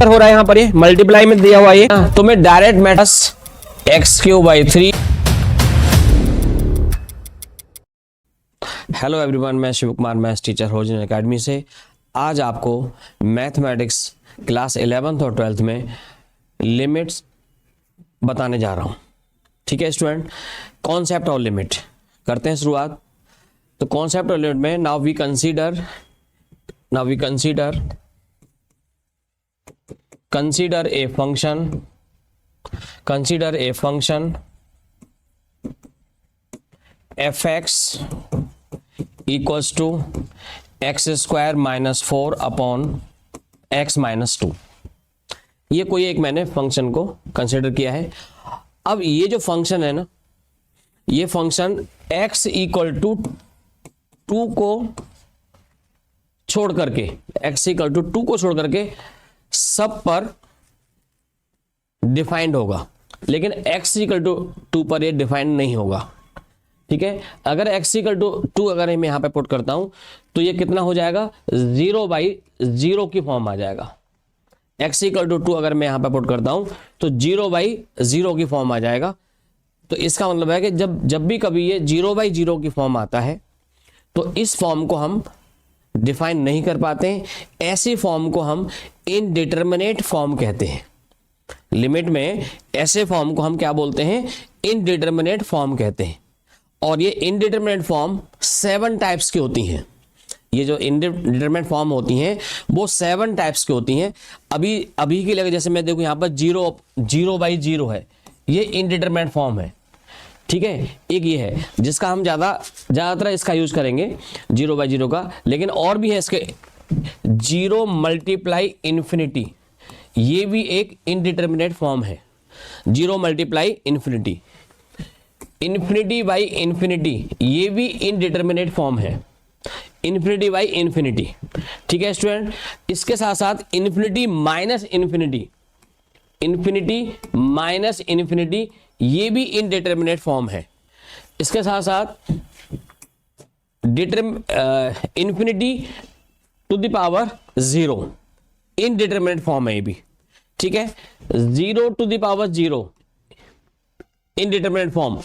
हो रहा है यहाँ पर, ये मल्टीप्लाई में दिया हुआ, ये तो मैं direct maths x³/3। Hello everyone, मैं शिव कुमार, मैथ्स टीचर होजन एकेडमी से। आज आपको मैथमेटिक्स क्लास 11th और 12th में लिमिट्स बताने जा रहा हूँ। ठीक है स्टूडेंट, कॉन्सेप्ट और लिमिट करते हैं शुरुआत। तो कॉन्सेप्ट और लिमिट में now we consider a function fx equals to x² - 4 upon x - 2। ये कोई एक मैंने फंक्शन को कंसीडर किया है। अब ये जो फंक्शन है ना, ये फंक्शन x इक्वल टू 2 को छोड़ करके, x इक्वल टू 2 को छोड़ करके सब पर डिफाइंड होगा, लेकिन x इक्वल टू 2 पर ये डिफाइंड नहीं होगा। ठीक है, अगर x इक्वल टू 2 अगर मैं यहां पे पुट करता हूं तो ये कितना हो जाएगा, 0/0 की फॉर्म आ जाएगा। x इक्वल टू 2 अगर मैं यहां पे पुट करता हूं तो 0/0 की फॉर्म आ जाएगा। तो इसका मतलब है कि जब भी कभी ये 0/0 की फॉर्म आता है तो इस फॉर्म को हम डिफाइन नहीं कर पाते हैं। ऐसी फॉर्म को हम इनडिटरमिनेट फॉर्म कहते हैं। लिमिट में ऐसे फॉर्म को हम क्या बोलते हैं, इनडिटरमिनेट फॉर्म कहते हैं। और ये इनडिटरमिनेट फॉर्म 7 टाइप्स की होती हैं। ये जो इनडिटरमिनेट फॉर्म होती हैं वो 7 टाइप्स की होती हैं। अभी के लिए जैसे मैं देखूं यहाँ पर 0/0 है, ये इनडिटरमिनेट फॉर्म है। ठीक है, एक ये है जिसका हम ज्यादातर इसका यूज करेंगे 0/0 का, लेकिन और भी है इसके 0 × इन्फिनिटी, ये भी एक इनडिटरमिनेट फॉर्म है। 0 × इन्फिनिटी, ये भी इनडिटरमिनेट फॉर्म है। इन्फिनिटी। ठीक है स्टूडेंट, इसके साथ साथ इन्फिनिटी माइनस इन्फिनिटी, ये भी इनडिटरमिनेट फॉर्म है। इसके साथ साथ infinity to the power 0, indeterminate form है ये भी। ठीक है, 0 to the power 0 indeterminate form,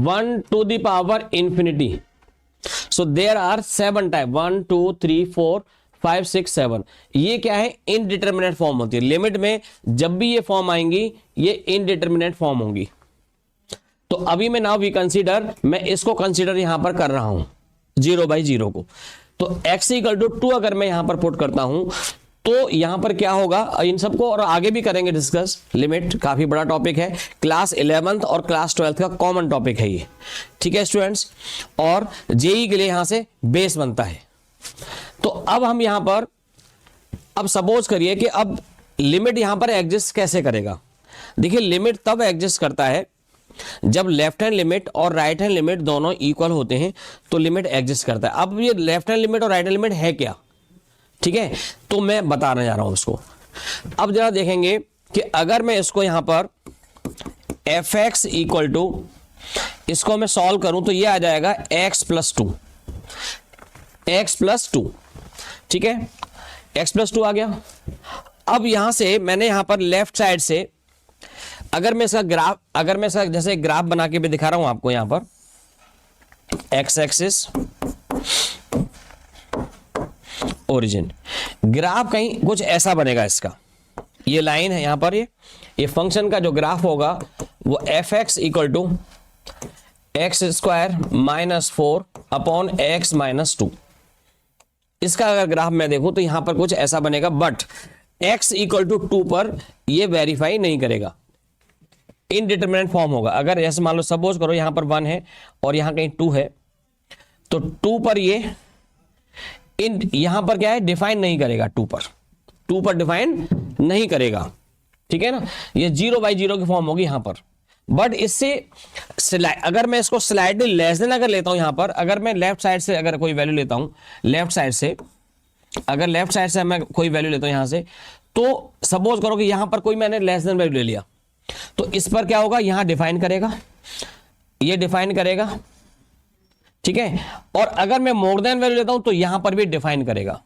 1 to the power infinity. So there are 7 type, 1 2 3 4 5 6 7। ये क्या है, इनडिटरमिनेट फॉर्म होती है। लिमिट में जब भी ये फॉर्म आएंगी ये इनडिटरमिनेट फॉर्म होंगी। तो अभी मैं नाउ वी कंसीडर, मैं इसको कंसीडर यहां पर कर रहा हूं 0/0 को। तो x इक्वल टू 2 अगर मैं यहां पर पुट करता हूं तो यहां पर क्या होगा, इन सबको और आगे भी करेंगे डिस्कस। लिमिट काफी बड़ा टॉपिक है, क्लास 11th और क्लास 12th का कॉमन टॉपिक है ये। ठीक है स्टूडेंट्स, और जेई के लिए यहां से बेस बनता है। तो अब हम यहां पर, अब सपोज करिए कि अब लिमिट यहां पर एग्जिस्ट कैसे करेगा। देखिए, लिमिट तब एग्जिस्ट करता है जब लेफ्ट हैंड लिमिट और राइट हैंड लिमिट दोनों इक्वल होते हैं तो लिमिट एग्जिस्ट करता है। अब ये लेफ्ट हैंड लिमिट और राइट हैंड लिमिट है क्या, ठीक है, तो मैं बताने जा रहा हूं उसको। अब जरा देखेंगे कि अगर मैं इसको यहां पर fx इक्वल टू, इसको मैं सॉल्व करूं तो ये आ जाएगा x + 2। ठीक है, x + 2 आ गया। अब यहां से मैंने यहां पर लेफ्ट साइड से अगर मैं इसका जैसे ग्राफ बना के भी दिखा रहा हूं आपको, यहां पर x एक्सिस, ओरिजिन, ग्राफ कहीं कुछ ऐसा बनेगा। इसका ये लाइन है यहां पर, ये फंक्शन का जो ग्राफ होगा वो fx equal to x² - 4 upon x - 2। इसका अगर ग्राफ मैं देखूं तो यहां पर कुछ ऐसा बनेगा, बट x इक्वल टू 2 पर ये वेरीफाई नहीं करेगा, इनडिटरमिनेट फॉर्म होगा। अगर जैसे मान लो सपोज करो यहां पर 1 है और यहां कहीं 2 है, तो 2 पर ये यहां पर क्या है, डिफाइन नहीं करेगा। 2 पर डिफाइन नहीं करेगा। ठीक है ना, ये 0/0 की फॉर्म होगी यहां पर। बट इससे अगर मैं इसको स्लाइडली लेस देन अगर लेता हूं, यहां पर अगर मैं लेफ्ट साइड से अगर कोई वैल्यू लेता हूं, लेफ्ट साइड से मैं कोई वैल्यू लेता हूं यहां से, तो सपोज करो कि यहां पर कोई मैंने लेस देन वैल्यू ले लिया, तो इस पर क्या होगा, यहां डिफाइन करेगा, ये डिफाइन करेगा। ठीक है, और अगर मैं मोर देन वैल्यू लेता हूं तो यहां पर भी डिफाइन करेगा,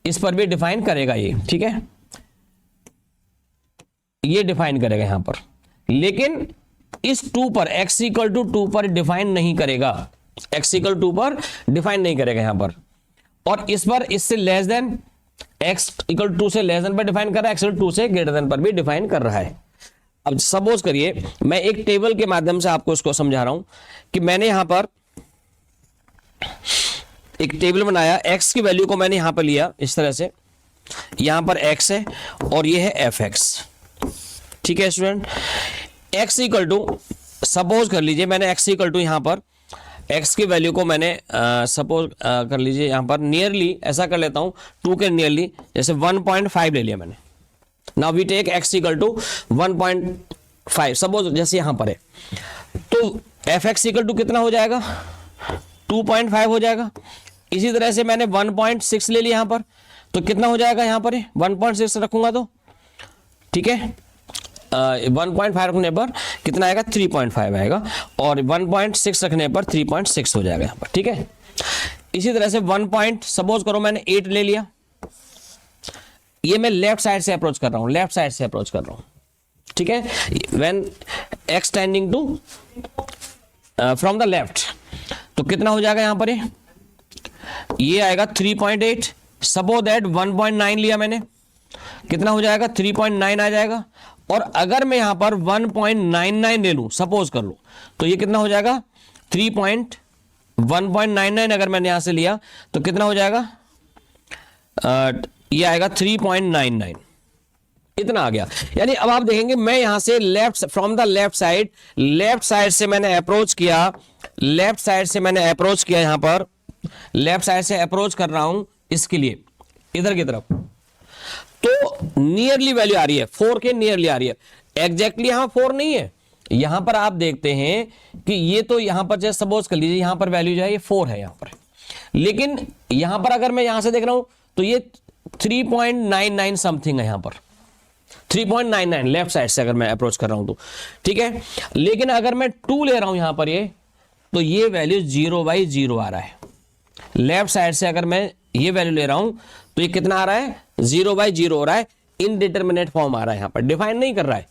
इस पर भी डिफाइन करेगा ये। ठीक है, ये डिफाइन करेगा यहां पर, लेकिन इस 2 पर x इक्वल टू 2 पर डिफाइन नहीं करेगा, x इक्वल 2 पर डिफाइन नहीं करेगा यहां पर, और इस पर इससे लेस देन x इक्वल 2 से लेस देन पर डिफाइन कर रहा है, x इक्वल 2 से ग्रेटर देन पर भी डिफाइन कर रहा है। अब सपोज करिए मैं एक टेबल के माध्यम से आपको इसको समझा रहा हूं कि मैंने यहां पर एक टेबल बनाया, x की वैल्यू को मैंने यहां पर लिया इस तरह से, यहां पर x है और ये है fx, ठीक है student. x equal to, suppose कर लीजिए मैंने x इक्वल टू यहां पर x की वैल्यू को मैंने सपोज कर लीजिए यहां पर नियरली, ऐसा कर लेता हूं 2 के नियरली, जैसे 1.5 ले लिया मैंने। Now we take x equal to 1.5 suppose, जैसे यहां पर है, तो fx इक्वल टू कितना हो जाएगा, 2.5 हो जाएगा। इसी तरह से मैंने 1.6 ले लिया यहां पर, तो कितना हो जाएगा यहां पर, 1.6 रखूंगा तो ठीक है, 1.5 रखने पर कितना आएगा, 3.5 आएगा, और 1.6 रखने पर 3.6 हो जाएगा यहां पर, ठीक है। इसी तरह से 1 सपोज करो मैंने 8 ले लिया, ये मैं लेफ्ट साइड से अप्रोच कर रहा हूं, लेफ्ट साइड से अप्रोच कर रहा हूं, ठीक है, when x tending to from the left, तो कितना हो जाएगा यहां पर, ये आएगा 3.8। सपोज दैट 1.9 लिया मैंने, कितना हो जाएगा, 3.9 आ जाएगा। और अगर मैं यहां पर 1.99 ले लूं, सपोज कर लूं, तो ये कितना हो जाएगा, 1.99 अगर मैंने यहां से लिया तो कितना हो जाएगा, ये आएगा 3.99, इतना आ गया। यानी अब आप देखेंगे मैं यहां से left, from the left side से मैंने अप्रोच किया, लेफ्ट साइड से मैंने अप्रोच किया, यहां पर लेफ्ट साइड से अप्रोच कर रहा हूं इसके लिए इधर की तरफ, तो नियरली वैल्यू आ रही है 4 के नियरली आ रही है। एग्जैक्टली यहां 4 नहीं है, यहां पर आप देखते हैं कि ये तो यहां पर जैसे सपोज कर लीजिए यहां पर वैल्यू जो है ये 4 है यहां पर, लेकिन यहां पर अगर मैं यहां से देख रहा हूं तो ये 3.99 समथिंग है यहां पर, 3.99 लेफ्ट साइड से अगर मैं अप्रोच कर रहा हूं तो ठीक है। लेकिन अगर मैं 2 ले रहा हूं यहां पर ये, तो ये वैल्यू 0/0 आ रहा है। लेफ्ट साइड से अगर मैं ये वैल्यू ले रहा हूं तो ये कितना आ रहा है, 0/0 हो रहा है, इनडिटरमिनेट फॉर्म आ रहा है, यहां पर डिफाइन नहीं कर रहा है।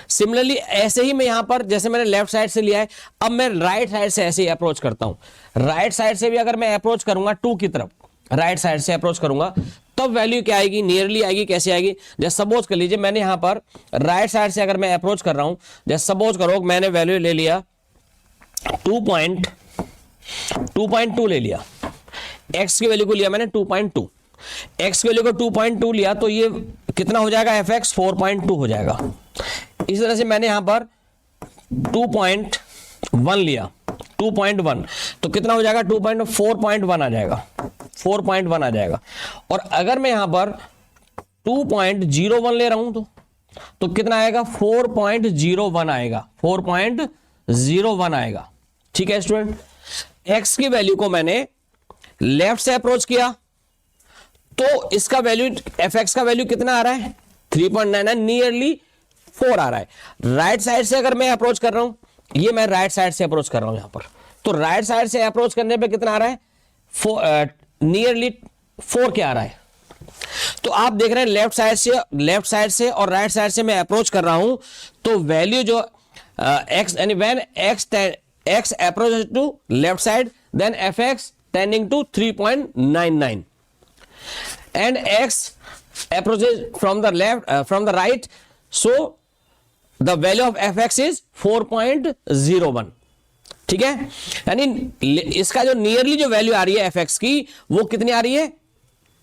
सिमिलरली ऐसे ही मैं यहां पर, जैसे मैंने लेफ्ट साइड से लिया है, अब मैं राइट साइड से ऐसे ही अप्रोच करता हूं। राइट साइड से भी अगर मैं अप्रोच करूंगा 2 की तरफ, राइट साइड से अप्रोच करूंगा, तब वैल्यू क्या आएगी, नियरली आएगी। कैसे आएगी, जैसे सपोज कर लीजिए मैंने यहां पर राइट साइड से अगर मैं अप्रोच कर रहा हूं, जैसे सपोज करो मैंने वैल्यू ले लिया 2.2 ले लिया, x की वैल्यू को लिया मैंने 2.2, x की वैल्यू को 2.2 लिया, तो ये कितना हो जाएगा, fx 4.2 हो जाएगा। इस तरह से मैंने यहां पर 2.1 लिया, 2.1, तो कितना हो जाएगा, 4.1 आ जाएगा, 4.1 आ जाएगा। और अगर मैं यहां पर 2.01 ले रहा हूं तो कितना आएगा, 4.01 आएगा, 4.01 आएगा, ठीक है स्टूडेंट। x की वैल्यू को मैंने लेफ्ट से अप्रोच किया, तो इसका वैल्यू, fx का वैल्यू कितना आ रहा है, 3.99, नियरली 4 आ रहा है। राइट साइड से अगर मैं अप्रोच कर रहा हूं, ये मैं राइट साइड से अप्रोच कर रहा हूं यहां पर, तो राइट साइड से अप्रोच करने पे कितना आ रहा है, नियरली 4 क्या आ रहा है। तो आप देख रहे हैं लेफ्ट साइड से और राइट साइड से मैं अप्रोच कर रहा हूं, तो वैल्यू जो x, यानी when x approaches to left side, then fx tending to 3.99, and x approaches from the left, from the right, so the value of fx is 4.01, ठीक है। यानी इसका जो नियरली जो वैल्यू आ रही है fx की, वो कितनी आ रही है,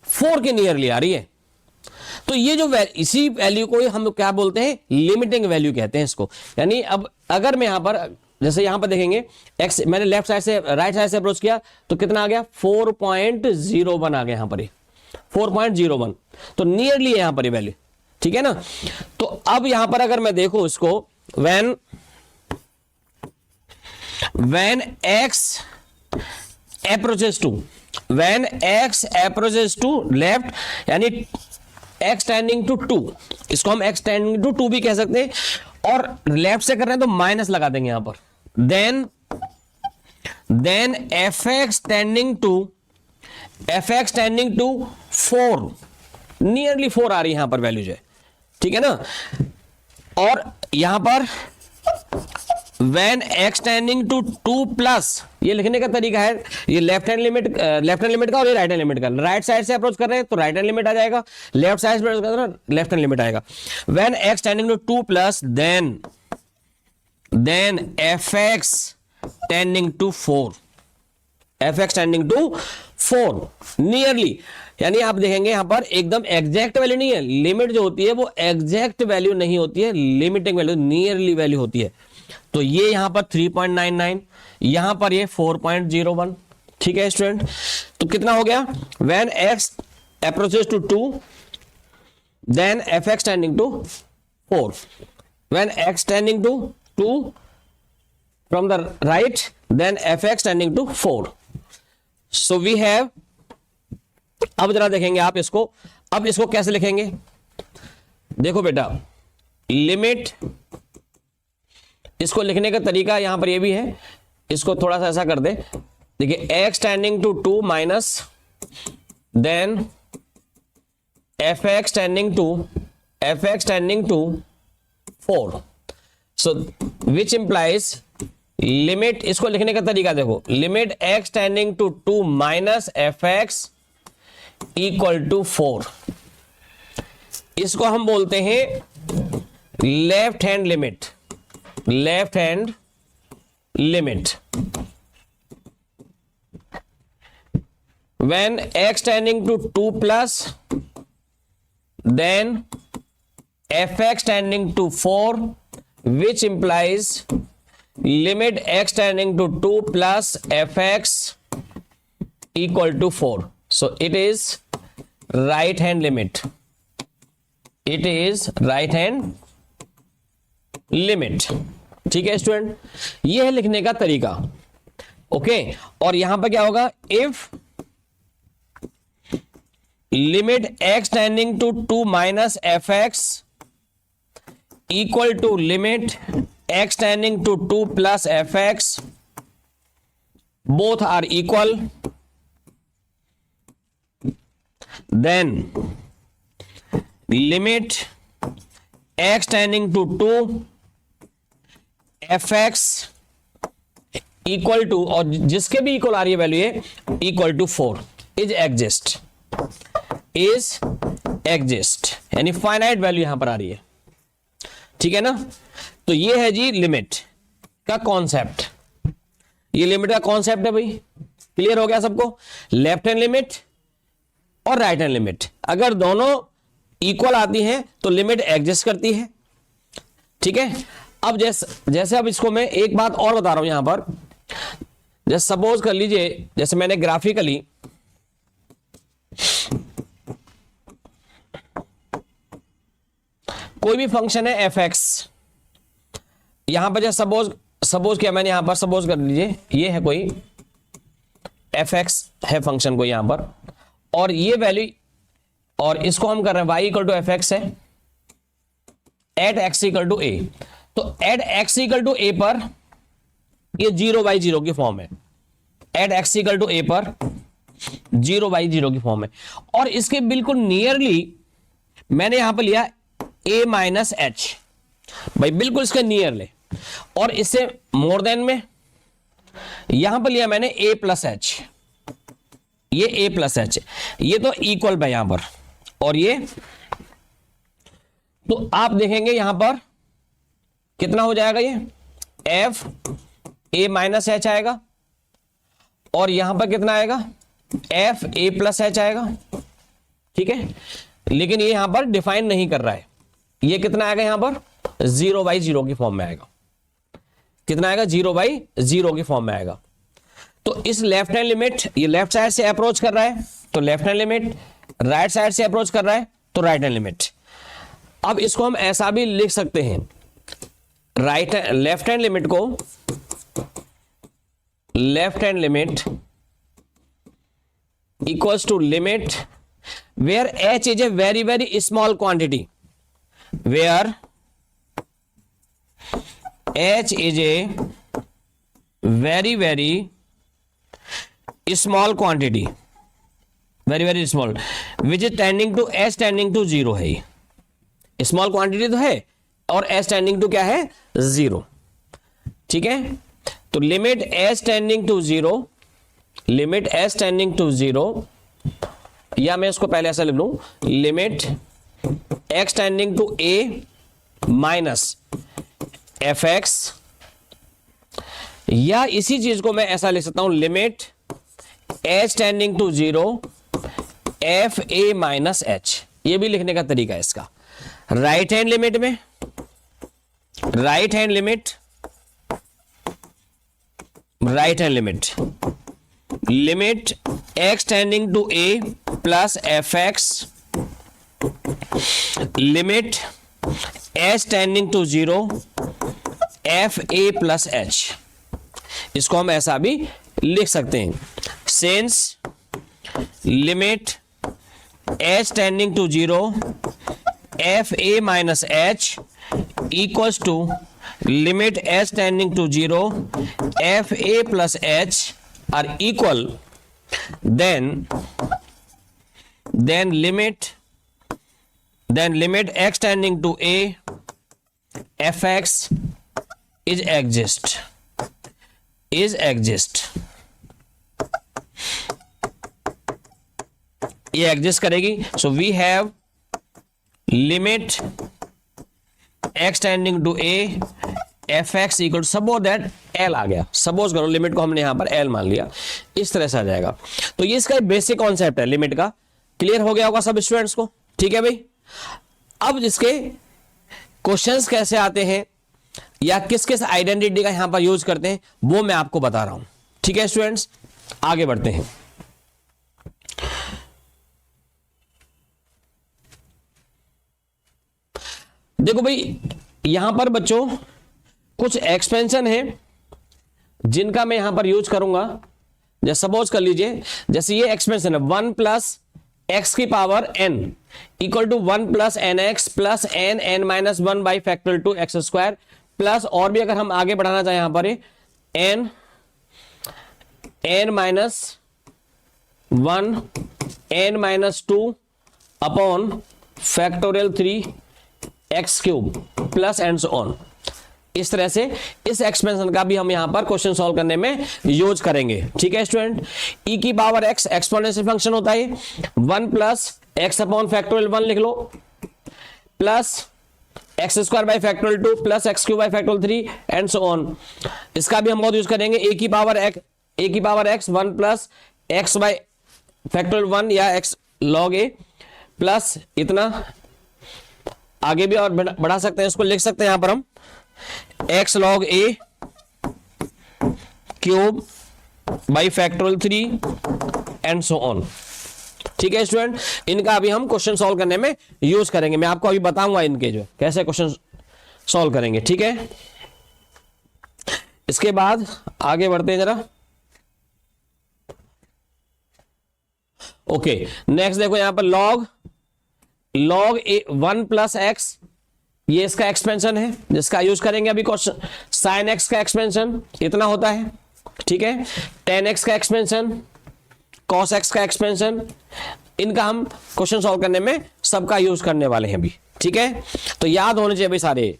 4 के नियरली आ रही है। तो ये जो इसी वैल्यू को हम क्या बोलते हैं, लिमिटिंग वैल्यू कहते हैं इसको। यानी अब अगर मैं यहां पर, जैसे यहां पर देखेंगे x, मैंने लेफ्ट साइड से राइट साइड से अप्रोच किया, तो कितना आ गया, 4.01 आ गया यहां पर, 4.01, तो नियरली यहां पर वैल्यू, ठीक है ना। तो अब यहां पर अगर मैं देखूं इसको, when x approaches to left, यानी x टेंडिंग टू 2, इसको हम x टेंडिंग टू 2 भी कह सकते हैं, और लेफ्ट से कर रहे हैं तो माइनस लगा देंगे यहां पर। Then fx tending to 4, nearly 4 आ रही है यहां पर वैल्यू जो है, ठीक है ना। और यहां पर when x tending to 2 plus, ये लिखने का तरीका है, ये लेफ्ट हैंड लिमिट का और ये राइट हैंड लिमिट का। राइट साइड से अप्रोच कर रहे हैं तो राइट हैंड लिमिट आ जाएगा, लेफ्ट साइड से अप्रोच कर रहे हैं लेफ्ट हैंड लिमिट आएगा। when x tending to 2 plus then fx tending to 4, fx tending to 4 nearly, यानी आप देखेंगे यहां पर एकदम एग्जैक्ट वैल्यू नहीं है। लिमिट जो होती है वो एग्जैक्ट वैल्यू नहीं होती है, लिमिटिंग वैल्यू नियरली वैल्यू होती है। तो ये यहां पर 3.99, यहां पर ये 4.01। ठीक है स्टूडेंट, तो कितना हो गया, when x approaches to 2 then fx tending to 4, when x tending to 2 from the right then fx tending to 4. so we have, अब जरा देखेंगे आप इसको, अब इसको कैसे लिखेंगे, देखो बेटा लिमिट, इसको लिखने का तरीका यहां पर ये भी है, इसको थोड़ा सा ऐसा कर दे, देखिए x tending to 2 minus then fx tending to 4, so which implies limit, इसको लिखने का तरीका देखो, limit x tending to 2 minus fx equal to 4, इसको हम बोलते हैं left hand limit, left hand limit. when x tending to 2 plus then fx tending to 4 which implies limit x tending to 2 plus fx equal to 4, so it is right hand limit, it is right hand limit. ठीक है student, ये है लिखने का तरीका। Okay, और यहां पर क्या होगा, if limit x tending to 2 minus fx equal to limit x tending to 2 plus fx, both are equal, then limit x tending to 2 fx equal to, और जिसके भी इक्वल आ रही है वैल्यू ये इक्वल टू 4 इज एग्जिस्ट, यानी finite value यहां पर आ रही है। ठीक है ना, तो ये है जी लिमिट का कॉन्सेप्ट, ये लिमिट का कॉन्सेप्ट है भाई, क्लियर हो गया सबको। लेफ्ट हैंड लिमिट और राइट हैंड लिमिट अगर दोनों इक्वल आती हैं तो लिमिट एग्जिस्ट करती है। ठीक है, अब जैसे अब इसको मैं एक बात और बता रहा हूं यहां पर, जैसे सपोज कर लीजिए, जैसे मैंने ग्राफिकली कोई भी फंक्शन है fx, यहां पर जैसे सपोज किया मैंने, यहां पर सपोज कर लीजिए ये है कोई fx है फंक्शन को यहां पर, और ये वैल्यू, और इसको हम कर रहे हैं y इक्वल टू fx है at x equal to a, तो at x equal to a पर ये 0/0 की फॉर्म है, at x equal to a पर 0/0 की फॉर्म है, और इसके बिल्कुल नियरली मैंने यहां पर लिया a माइनस एच, भाई बिल्कुल इसके नियरली, और इससे मोर देन में यहां पर लिया मैंने a प्लस एच, ये a प्लस एच, ये तो इक्वल है यहां पर, और ये तो आप देखेंगे यहां पर कितना हो जाएगा, ये f a माइनस एच आएगा, और यहां पर कितना आएगा f a प्लस एच आएगा। ठीक है, लेकिन ये यहां पर डिफाइन नहीं कर रहा है, ये कितना आएगा यहां पर 0/0 की फॉर्म में आएगा, कितना आएगा 0/0 की फॉर्म में आएगा। तो इस लेफ्ट हैंड लिमिट, ये लेफ्ट साइड से अप्रोच कर रहा है तो left hand limit, right side से अप्रोच कर रहा है तो राइट हैंड लिमिट। अब इसको हम ऐसा भी लिख सकते हैं, लेफ्ट हैंड लिमिट को, left hand limit equals to limit where h is a very very small quantity, where h is a very very small quantity, very very small, which is tending to h tending to 0 है। Small quantity तो है और S tending to क्या है 0, ठीक है। तो limit S tending to 0, limit S tending to 0, या मैं इसको पहले ऐसा लिख लूं, limit x tending to A minus F X, या इसी चीज को मैं ऐसा लिख सकता हूं, limit H tending to 0 F A minus H. ये भी लिखने का तरीका है इसका। राइट हैंड लिमिट में, right hand limit, right hand limit, limit x tending to A plus F x, limit H tending to 0 F a plus h. इसको हम ऐसा भी लिख सकते हैं, since limit H tending to 0 F A minus h equals to limit H tending to 0 F a plus h are equal, then limit x tending to a fx is exist, ये exist करेगी। So we have limit x tending to a fx equal, suppose that l आ गया, suppose करो limit को हमने यहां पर l मान लिया, इस तरह से आ जाएगा। तो ये इसका बेसिक कॉन्सेप्ट है लिमिट का। क्लियर हो गया होगा सब स्टूडेंट्स को, ठीक है भाई। अब इसके क्वेश्चंस कैसे आते हैं या किस किस आइडेंटिटी का यहां पर यूज करते हैं वो मैं आपको बता रहा हूं, ठीक है स्टूडेंट्स। आगे बढ़ते हैं। देखो भाई यहां पर बच्चों कुछ एक्सपेंशन है जिनका मैं यहां पर यूज करूंगा। जैसे सपोज कर लीजिए, जैसे ये एक्सपेंशन है 1 प्लस एक्स की power n equal to 1 plus n x plus n n minus 1 by factorial two x square, plus और भी अगर हम आगे बढ़ाना चाहें यहां पर n n minus 1 n minus 2 upon factorial 3 x cube plus and so on. इस तरह से इस एक्सपेंशन का भी हम यहां पर क्वेश्चन सॉल्व करने में यूज करेंगे, ठीक है स्टूडेंट। e की पावर x एक्सपोनेंशियल फंक्शन होता है, 1 प्लस एक्स अपॉन फैक्टोरियल 1 लिख लो, plus x square by factorial 2 plus x cube by factorial 3 and so on. इसका भी हम बहुत यूज करेंगे, a की power x 1 plus x by factorial 1 या x log a प्लस इतना, आगे भी और बढ़ा सकते हैं, इसको लिख सकते हैं यहां पर हम x log a cube by factorial 3 and so on, ठीक है स्टूडेंट। इनका अभी हम क्वेश्चन सॉल्व करने में यूज करेंगे, मैं आपको अभी बताऊंगा इनके जो कैसे क्वेश्चन सॉल्व करेंगे, ठीक है। इसके बाद आगे बढ़ते हैं जरा। ओके नेक्स्ट देखो यहां पर log a 1 प्लस एक्स, ये इसका एक्सपेंशन है जिसका यूज करेंगे अभी क्वेश्चन। साइन एक्स का एक्सपेंशन इतना होता है, ठीक है। टेन एक्स का एक्सपेंशन, कॉस एक्स का एक्सपेंशन, इनका हम क्वेश्चन सॉल्व करने में सबका यूज करने वाले हैं अभी, ठीक है। तो याद होने चाहिए भाई सारे,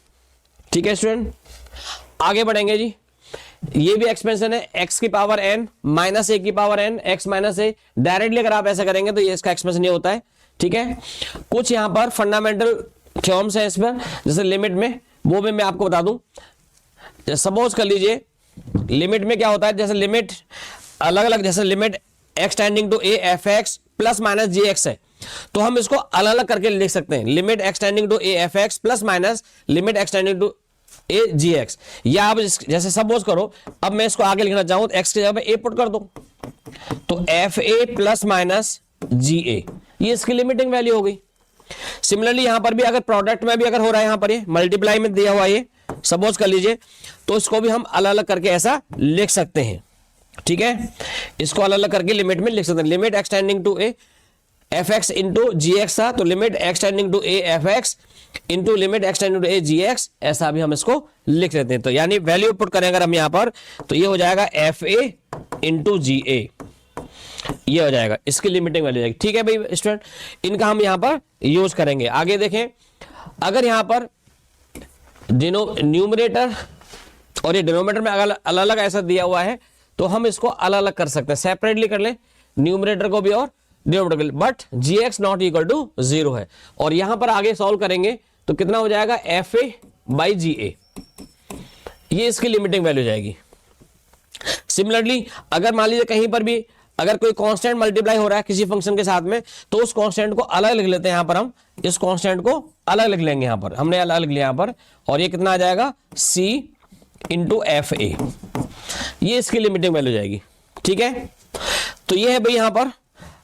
ठीक है स्टूडेंट। आगे बढ़ेंगे जी। ये भी एक्सपेंशन है x की पावर n माइनस a की power n x minus a। Directly अगर आप ऐसा करेंगे तो ये इसका एक्सपेंशन ये होता है, ठीक है। कुछ यहां पर फंडामेंटल थ्योरम्स है इस पर, जैसे लिमिट में, वो भी मैं आपको बता दूं। जैसे सपोज कर लीजिए लिमिट में क्या होता है, जैसे लिमिट अलग अलग, जैसे limit x tending to a f x plus minus g x है, तो हम इसको अलग अलग करके लिख सकते हैं, limit x tending to a f x plus minus limit x tending to a g x. या आप जैसे सपोज करो, अब मैं इसको आगे लिखना चाहूं तो x की जगह पे a पुट कर दो, तो एफ ए प्लस माइनस जी ए, ये इसकी लिमिटिंग वैल्यू हो गई। सिमिलरली यहां पर भी अगर प्रोडक्ट में भी अगर हो रहा है, यहां पर ये मल्टीप्लाई में दिया हुआ ये सपोज कर लीजिए, तो इसको भी हम अलग अलग करके ऐसा लिख सकते हैं, ठीक है। इसको अलग अलग करके लिमिट में लिख सकते हैं, limit x tending to a f x into g x था, तो limit x tending to a f x into limit x tending to a g x, ऐसा भी हम इसको लिख लेते हैं। तो यानी वैल्यू पुट करें अगर हम यहां पर, तो ये हो जाएगा एफ ए इंटू जी ए, ये हो जाएगा, इसकी लिमिटिंग वैल्यू जाएगी, ठीक है भाई स्टूडेंट। इनका हम यहां पर यूज करेंगे। आगे देखें, अगर यहां पर न्यूमरेटर और ये डिनोमिनेटर में अलग अलग ऐसा दिया हुआ है, तो हम इसको अलग अलग कर सकते हैं, सेपरेटली कर ले न्यूमरेटर को भी और डिनोमिनेटर को भी, but gx not equal to 0 है। और यहां पर आगे सॉल्व करेंगे तो कितना हो जाएगा, fa बाई GA, ये इसकी लिमिटिंग वैल्यू जाएगी। सिमिलरली अगर मान लीजिए कहीं पर भी अगर कोई कांस्टेंट मल्टीप्लाई हो रहा है किसी फंक्शन के साथ में, तो उस कांस्टेंट को अलग लिख लेते हैं। यहां पर हम इस कांस्टेंट को अलग लिख लेंगे, यहां पर हमने अलग लिख लिया यहां पर, और ये कितना आ जाएगा c इंटू FA, ये इसकी लिमिटिंग वैल्यू जाएगी। ठीक है, तो ये है भाई यहां पर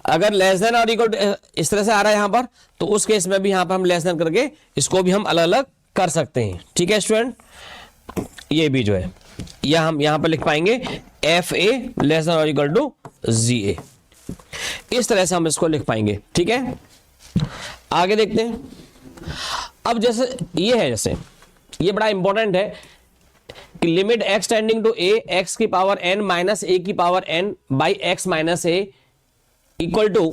अगर लेस देन और इक्वल इस तरह से आ रहा है यहां पर, तो उस केस में भी यहां पर हम लेस देन करके इसको भी हम अलग अलग कर सकते हैं। ठीक है स्टूडेंट, ये भी जो है या हम यहां पर लिख पाएंगे FA लेस देन और इक्वल टू GA, इस तरह से हम इसको लिख पाएंगे। ठीक है, आगे देखते हैं। अब जैसे ये है, जैसे ये बड़ा इंपॉर्टेंट है कि limit x tending to a x की पावर n माइनस a की power n by x minus a equal to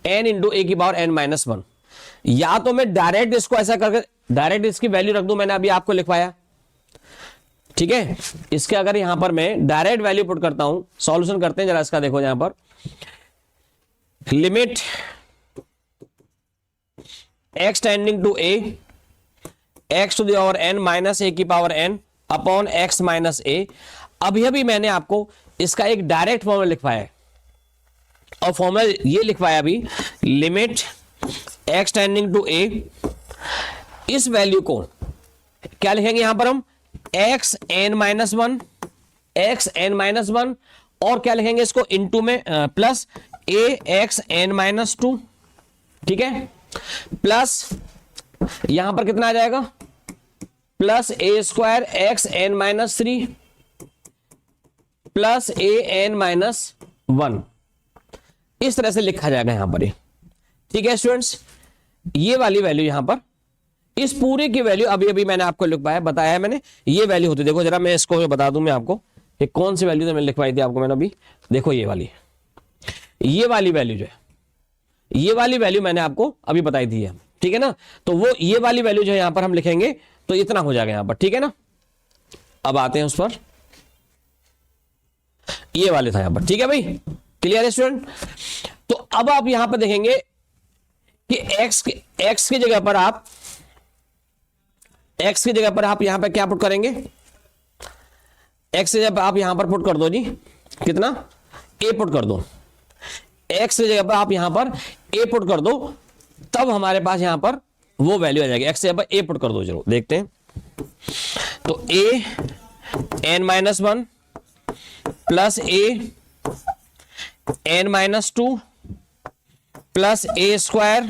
n into a की पावर n माइनस 1। या तो मैं डायरेक्ट इसको ऐसा करके डायरेक्ट इसकी वैल्यू रख दूं, मैंने अभी आपको लिखवाया। ठीक है, इसके अगर यहां पर मैं डायरेक्ट वैल्यू पुट करता हूं, सॉल्यूशन करते हैं जरा इसका, देखो यहां पर limit x tending to a x to the power n minus a की power n upon x minus a। अभी मैंने आपको इसका एक डायरेक्ट फॉर्मूला लिखवाया है, और फॉर्मूला ये लिखवाया अभी, limit x tending to a, इस वैल्यू को क्या लिखेंगे यहां पर हम, x n minus 1, x n minus 1, और क्या लिखेंगे इसको इनटू में plus a x n minus 2। ठीक है, प्लस यहां पर कितना आ जाएगा, plus a square x n minus 3 plus a n minus 1, इस तरह से लिखा जाएगा यहां पर। ठीक है स्टूडेंट्स, ये वाली वैल्यू यहां पर, इस पूरे की वैल्यू अभी मैंने आपको लिखवाया, बताया है मैंने, ये वैल्यू होती है। देखो जरा मैं इसको बता दूं मैं आपको, ये कौन सी वैल्यू मैंने लिखवाई थी आपको मैंने अभी, देखो ये वाली वैल्यू जो है, ये वाली वैल्यू मैंने आपको अभी बताई थी है। ठीक है ना, तो वो ये वाली वैल्यू जो है यहां पर हम लिखेंगे तो इतना हो जाएगा यहां पर। ठीक है ना, अब आते हैं उस पर, ये वाले था यहां पर। ठीक है भाई, क्लियर है स्टूडेंट। तो अब आप यहां पर देखेंगे कि x की जगह पर आप यहां पर क्या पुट करेंगे, x की जगह पर आप यहां पर पुट कर दो जी, कितना a पुट कर दो, x की जगह पर आप यहां पर a पुट कर दो, तब हमारे पास यहां पर वो वैल्यू आ जाएगी। x की जगह पर a पुट कर दो, जरूर देखते हैं। तो a n minus 1 plus a n minus 2 plus a square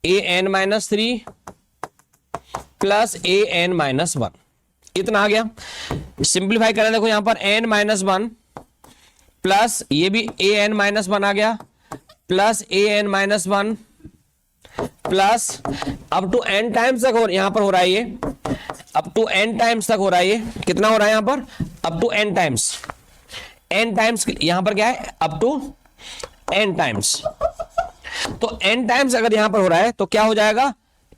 a n minus 3 plus a n minus 1, इतना आ गया। सिंप्लीफाई करें, देखो यहां पर n माइनस 1 प्लस ये भी a n माइनस 1 आ गया, plus a n minus 1 plus up to n times तक यहां पर हो रहा है, ये अप टू n टाइम्स तक हो रहा है, ये कितना हो रहा है यहां पर, up to n times, n times यहां पर क्या है, अप टू n टाइम्स। तो n टाइम्स अगर यहां पर हो रहा है तो क्या हो जाएगा,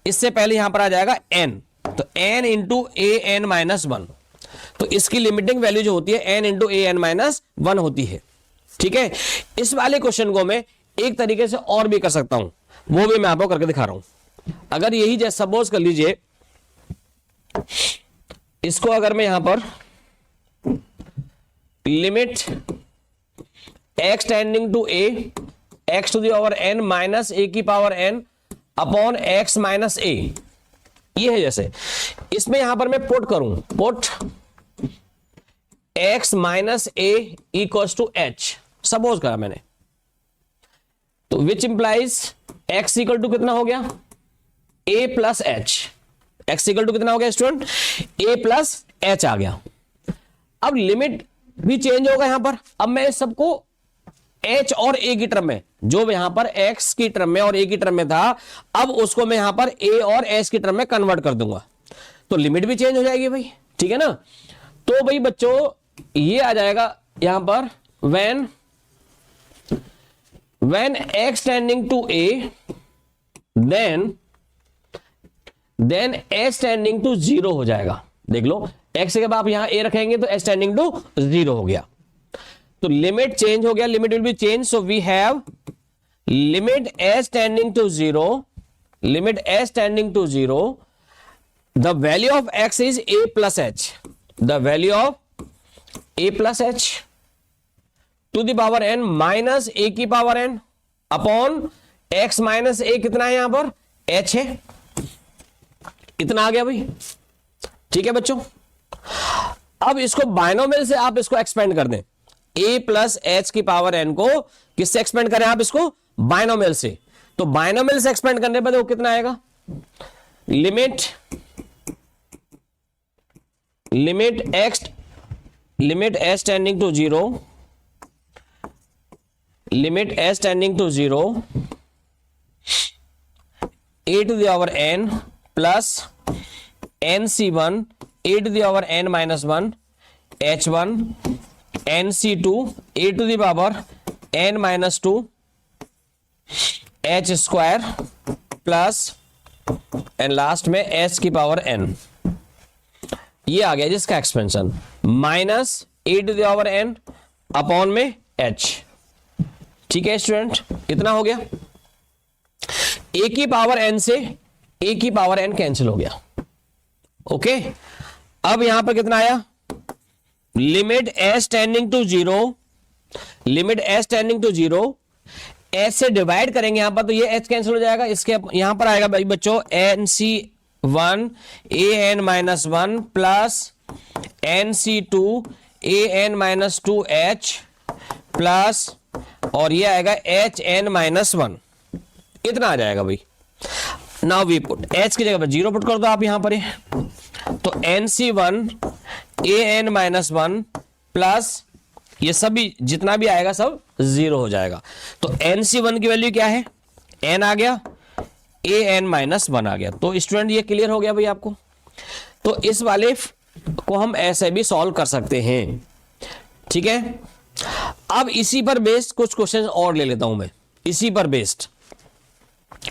इससे पहले यहां पर आ जाएगा n, तो n into A N minus 1, तो इसकी लिमिटिंग वैल्यू जो होती है n into A N minus 1 होती है। ठीक है, इस वाले क्वेश्चन को मैं एक तरीके से और भी कर सकता हूं, वो भी मैं आपको करके दिखा रहा हूं। अगर यही जैसे सपोज कर लीजिए, इसको अगर मैं यहां पर limit x tending to a x to the power n minus a की power n upon x minus a, ये है जैसे, इसमें यहां पर मैं पुट करूं, put x minus a equals to h, suppose करा मैंने, तो which implies x equal to कितना हो गया, a plus h, x equal to कितना हो गया स्टूडेंट, a प्लस h आ गया। अब लिमिट भी चेंज होगा यहां पर, अब मैं इस सबको h और a की टर्म में, जो यहां पर x की टर्म में और a की टर्म में था, अब उसको मैं यहां पर a और h की टर्म में कन्वर्ट कर दूंगा, तो लिमिट भी चेंज हो जाएगी भाई। ठीक है ना, तो भाई बच्चों ये आ जाएगा यहां पर when x tending to a, then then h tending to 0 हो जाएगा। देख लो x के बाद आप यहां a रखेंगे तो एच टेंडिंग टू 0 हो गया, तो लिमिट चेंज हो गया, limit will be change. So we have limit H tending to 0, limit H tending to 0, the value of x is a plus h, the value of a plus h to the power n minus a की power n upon x minus a, कितना है यहां पर h है, इतना आ गया भाई। ठीक है बच्चों, अब इसको बाइनोमियल से आप इसको एक्सपेंड कर दें, a प्लस एच की पावर n को किससे एक्सपेंड करें आप इसको, बाइनोमियल से। तो बाइनोमियल से एक्सपेंड करने पर वो कितना आएगा, limit H tending to 0, limit H tending to 0 a to the power n plus nc1 a to the power n minus 1 h1 nc2 a to the power n minus 2 h square plus and last में h की power n। ये आ गया जिसका expansion, minus a to the power n upon में h। ठीक है student, इतना हो गया। a की पावर n से a की पावर n कैंसिल हो गया। ओके, अब यहां पर कितना आया, limit H tending to 0, limit H tending to 0, h से डिवाइड करेंगे यहां पर तो ये एच कैंसिल हो जाएगा, इसके यहां पर आएगा भाई बच्चों nc1 an minus 1 plus nc2 an minus 2h plus और ये आएगा hn माइनस 1, इतना आ जाएगा भाई। नाउ वी पुट h की जगह पर 0 पुट कर दो आप यहां पर, तो nc1 an माइनस 1 प्लस ये सभी जितना भी आएगा सब 0 हो जाएगा। तो nc1 की वैल्यू क्या है, n आ गया, an माइनस 1 आ गया। तो स्टूडेंट ये क्लियर हो गया भाई आपको। तो इस वाले को हम ऐसे भी सॉल्व कर सकते हैं। ठीक है, अब इसी पर बेस्ड कुछ क्वेश्चन और ले लेता हूं मैं, इसी पर बेस्ड।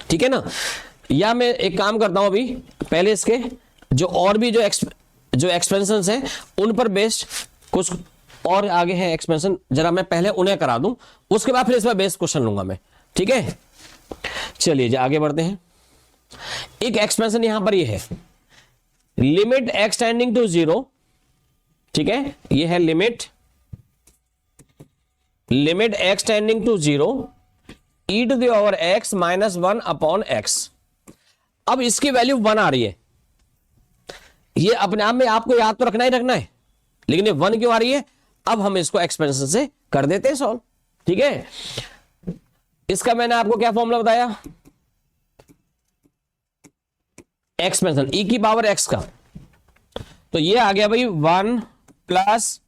ठीक है ना, या मैं एक काम करता हूं अभी, पहले इसके जो और भी जो एक्सपेंशन हैं उन पर बेस्ड कुछ और आगे है एक्सपेंशन, जरा मैं पहले उन्हें करा दूं, उसके बाद फिर इस पर बेस्ड क्वेश्चन लूंगा मैं। ठीक है, चलिए आगे बढ़ते हैं। एक एक्सपेंशन यहां पर ये है, लिमिट एक्स टेंडिंग टू 0। ठीक है, ये है limit x tending to 0 e to the power x minus 1 upon x। अब इसकी वैल्यू 1 आ रही है, ये अपने आप में आपको याद तो रखना ही रखना है, लेकिन ये 1 क्यों आ रही है, अब हम इसको एक्सपेंशन से कर देते हैं सॉल्व। ठीक है, इसका मैंने आपको क्या फॉर्मूला बताया, एक्सपेंशन e की पावर x का, तो ये आ गया भाई 1 plus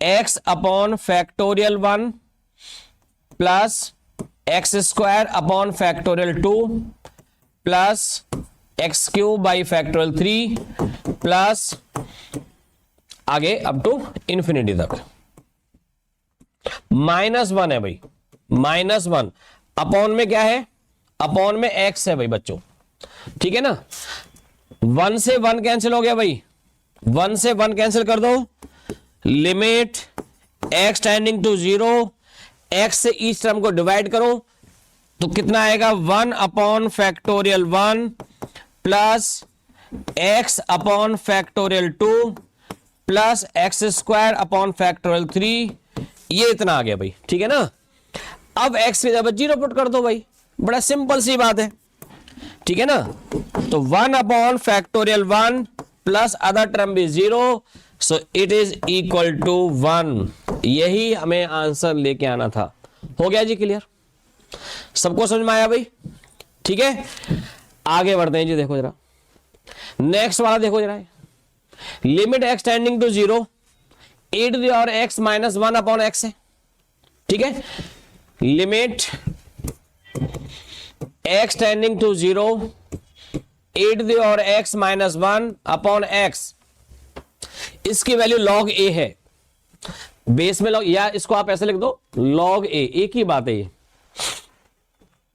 x upon factorial 1 plus x square upon factorial 2 plus x cube by factorial 3 plus आगे अप टू इंफिनिटी तक -1 है भाई, -1 अपॉन में क्या है, अपॉन में x है भाई बच्चों। ठीक है ना, 1 से 1 कैंसिल हो गया भाई, 1 से 1 कैंसिल कर दो, limit x tending to 0, x से इस टर्म को डिवाइड करो तो कितना आएगा, 1 upon factorial 1 plus x upon factorial 2 plus x square upon factorial 3, ये इतना आ गया भाई। ठीक है ना, अब x की जगह 0 पुट कर दो भाई, बड़ा सिंपल सी बात है। ठीक है ना, तो 1 upon factorial 1 plus other term भी 0, so it is equal to 1। यही हमें आंसर लेके आना था। हो गया जी क्लियर, सबको समझ में आया भाई। ठीक है, आगे बढ़ते हैं जी। देखो जरा नेक्स्ट वाला देखो जरा, limit x tending to 0 e to the power x minus 1 upon x है। ठीक है, limit x tending to 0 e to the power x minus 1 upon x, इसकी वैल्यू log a है, बेस में log, या इसको आप ऐसे लिख दो log a, एक ही बात है ये।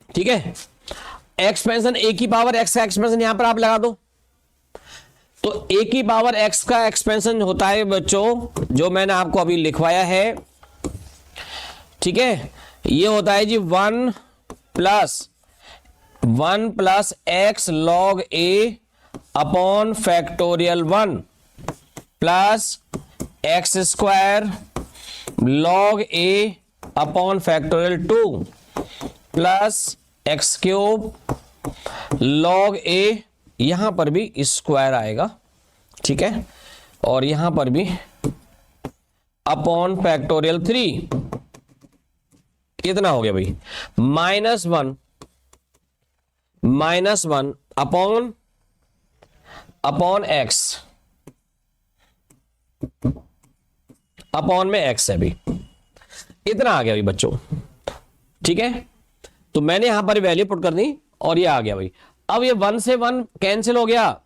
ठीक है, एक्सपेंशन a की पावर x का एक्सपेंशन यहां पर आप लगा दो, तो a की पावर x का एक्सपेंशन होता है बच्चों, जो मैंने आपको अभी लिखवाया है, ठीक है, ये होता है जी 1 plus x log a upon factorial 1 plus x square log a upon factorial 2 plus x cube log a, यहां पर भी स्क्वायर आएगा, ठीक है, और यहां पर भी अपॉन फैक्टोरियल 3, कितना हो गया भाई, minus one upon x, upon में एक्स है भाई, इतना आ गया भाई बच्चों, ठीक है। तो मैंने यहां पर वैल्यू पुट कर दी और ये आ गया भाई। अब ये 1 से 1 कैंसिल हो गया,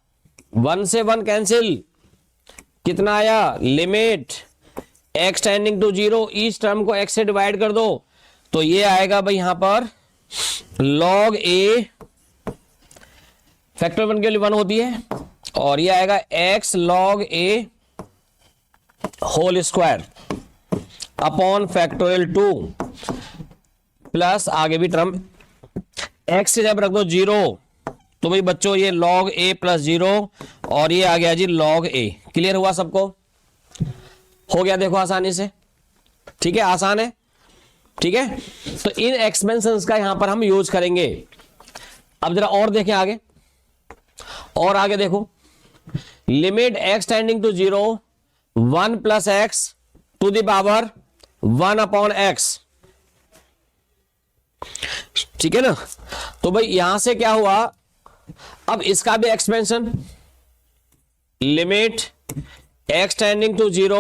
1 से 1 कैंसिल, कितना आया, लिमिट x टेंडिंग टू 0, इस टर्म को x से डिवाइड कर दो, तो ये आएगा भाई यहां पर log a, फैक्टर 1 के लिए 1 होती है, और ये आएगा x log a whole square upon factorial 2 plus आगे भी टर्म x से जब रख दो 0, तो भाई बच्चों ये log a प्लस 0 और ये आ गया जी log a। क्लियर हुआ सबको, हो गया देखो आसानी से, ठीक है, आसान है, ठीक है। तो इन एक्सपेंशंस का यहां पर हम यूज करेंगे। अब जरा और देखें आगे, और आगे देखो, limit x tending to 0 1 plus x to the power 1 upon x, ठीक है ना। तो भाई यहां से क्या हुआ, अब इसका भी expansion, limit x tending to 0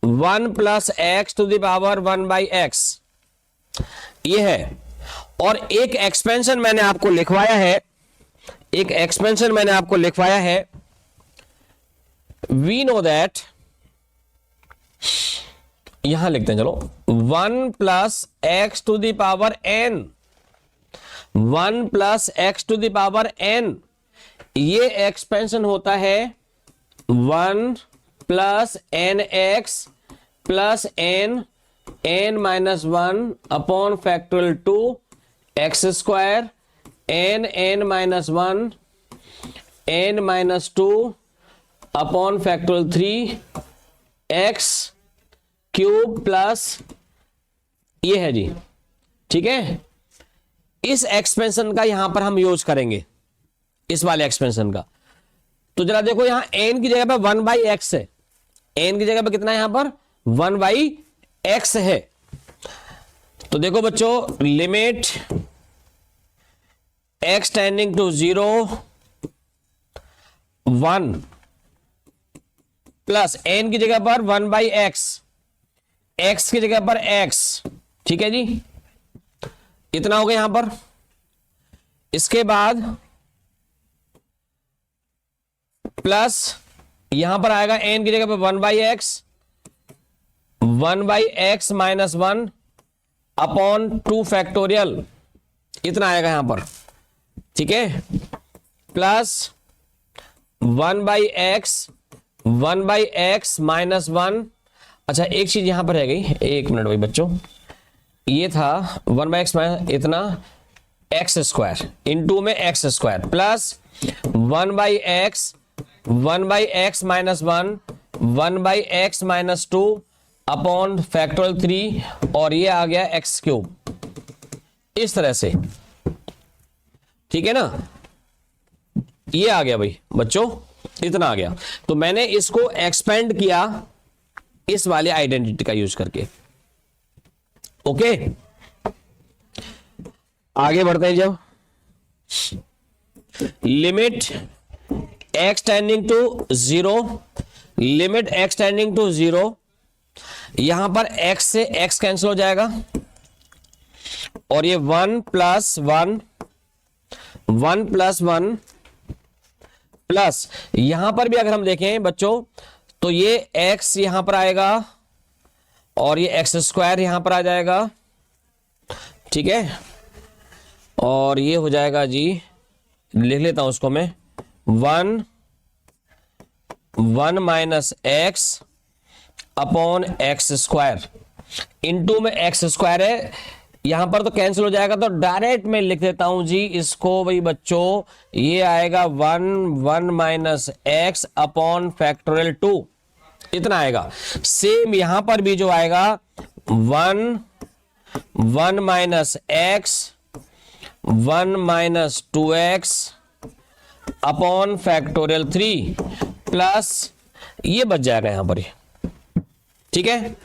1 plus x to the power 1 by x, ये है। और एक एक्सपेंशन मैंने आपको लिखवाया है, एक एक्सपेंशन मैंने आपको लिखवाया है, वी नो दैट, यहां लिखते हैं चलो, 1 plus x to the power n, 1 plus x to the power n, ये एक्सपेंशन होता है 1 plus n x plus n minus 1 upon factorial 2 x square n minus 1 n minus 2 upon factorial 3 x cube plus, ये है जी, ठीक है। इस expansion का यहां पर हम यूज करेंगे, इस वाले एक्सपेंशन का। तो जरा देखो यहां n की जगह पर 1 बाई एक्स है, n की जगह पर कितना है यहां पर 1 बाई एक्स है। तो देखो बच्चों, limit x tending to 0 1 plus n की जगह पर 1 बाई एक्स, x की जगह पर x, ठीक है जी, इतना हो गया यहां पर। इसके बाद प्लस यहां पर आएगा n की जगह पर 1 by x minus 1 upon 2 factorial, इतना आएगा यहां पर, ठीक है, प्लस 1 बाई एक्स माइनस 1। अच्छा एक चीज यहां पर रह गई, एक मिनट भाई बच्चों, ये था 1 बाई एक्स माइनस इतना एक्स स्क्वायर इनटू में x square plus 1 by x minus 1 by x minus 2 upon factorial 3, और ये आ गया एक्स क्यूब, इस तरह से, ठीक है ना, ये आ गया भाई बच्चों, इतना आ गया। तो मैंने इसको एक्सपेंड किया इस वाले आइडेंटिटी का यूज करके। ओके, आगे बढ़ते हैं। जब limit x tending to 0, limit x tending to 0, यहां पर x से x कैंसिल हो जाएगा और ये 1 प्लस 1 प्लस यहां पर भी अगर हम देखें बच्चों तो ये x यहां पर आएगा और ये एक्स स्क्वायर यहां पर आ जाएगा, ठीक है, और ये हो जाएगा जी, लिख लेता हूं उसको मैं 1 1 minus x upon x square, into में एक्स स्क्वायर है, यहां पर तो कैंसिल हो जाएगा, तो डायरेक्ट मैं लिख देता हूं जी इसको भाई बच्चों, ये आएगा 1 माइनस एक्स अपॉन फैक्टोरियल 2, इतना आएगा। सेम यहां पर भी जो आएगा 1 minus x 1 minus 2x upon factorial 3 plus ये बच जाएगा यहां पर, ठीक है।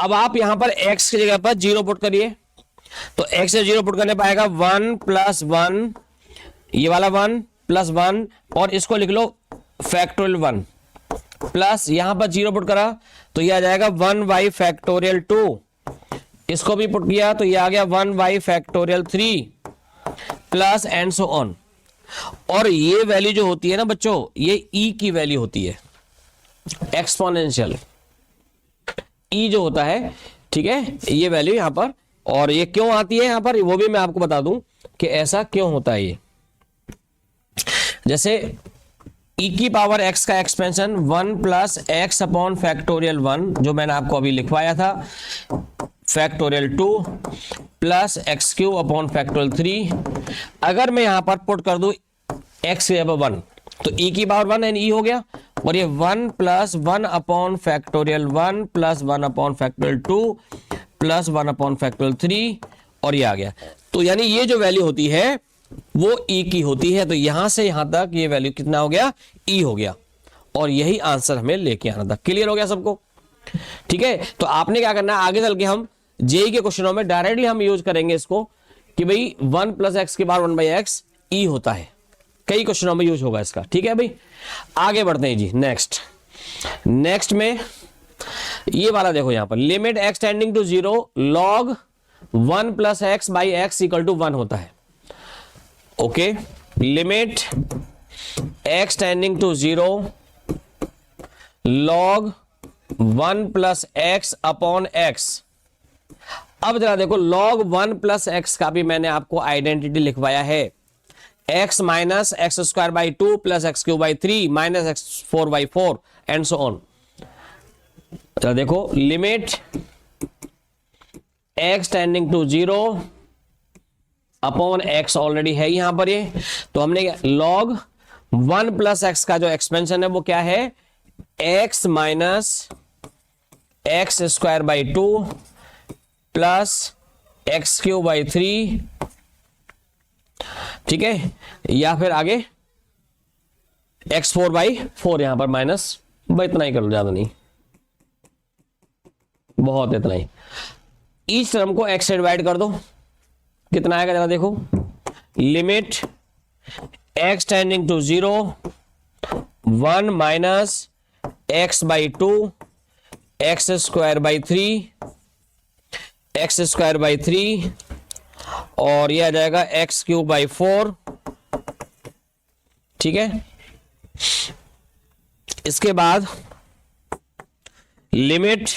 अब आप यहां पर x की जगह पर 0 पुट करिए, तो x से 0 पुट करने पाएगा 1 प्लस 1, ये वाला 1 प्लस 1, और इसको लिख लो फैक्टोरियल 1 प्लस यहां पर 0 पुट करा तो ये आ जाएगा 1y फैक्टोरियल 2, इसको भी पुट किया तो ये आ गया 1y factorial 3 plus and so on. और ये वैल्यू जो होती है ना बच्चों, ये e की वैल्यू होती है, एक्सपोनेंशियल e जो होता है, ठीक है, ये वैल्यू यहां पर। और ये क्यों आती है यहां पर, वो भी मैं आपको बता दूं कि ऐसा क्यों होता है। ये जैसे e की पावर x का expansion 1 plus x upon factorial 1, जो मैंने आपको अभी लिखवाया था, factorial 2 plus x Q upon factorial 3। अगर मैं यहां पर पुट कर दूं x की जगह 1, तो e की पावर 1 एंड e हो गया, और ये 1 plus 1 upon factorial 1 plus 1 upon factorial 2 plus 1 upon factorial 3, और ये आ गया। तो यानी ये जो वैल्यू होती है वो e की होती है, तो यहां से यहां तक ये वैल्यू कितना हो गया, e हो गया, और यही आंसर हमें लेके आना था। क्लियर हो गया सबको, ठीक है। तो आपने क्या करना है, आगे चल के हम जेई के क्वेश्चनों में डायरेक्टली हम यूज करेंगे इसको कि भाई 1 प्लस एक्स के बाद 1/x e होता है, कई क्वेश्चनों में यूज होगा इसका, ठीक है भाई। आगे बढ़ते हैं जी, नेक्स्ट में ये वाला देखो, यहां पर limit x tending to 0 log 1 plus x by x equal to 1 होता है। Okay, limit x tending to 0 log 1 plus x upon x. अब जरा देखो, log 1 प्लस एक्स का भी मैंने आपको आइडेंटिटी लिखवाया है, x minus x square by 2 plus x cube by 3 minus x 4 by 4 and so on. तो देखो, limit x tending to 0 upon x already है यहां पर, ये तो हमने log 1 प्लस एक्स का जो एक्सपेंशन है वो क्या है, x minus x square by 2 plus x cube by 3, ठीक है, या फिर आगे x4 बाई 4 यहां पर माइनस, इतना ही कर लो, ज्यादा नहीं, बहुत इतना ही। इस टर्म को x से डिवाइड कर दो, कितना आएगा जरा देखो, limit x tending to 0 1 minus x by 2 x square by 3 x square by 3, और यह आ जाएगा एक्स क्यूब बाई 4, ठीक है। इसके बाद लिमिट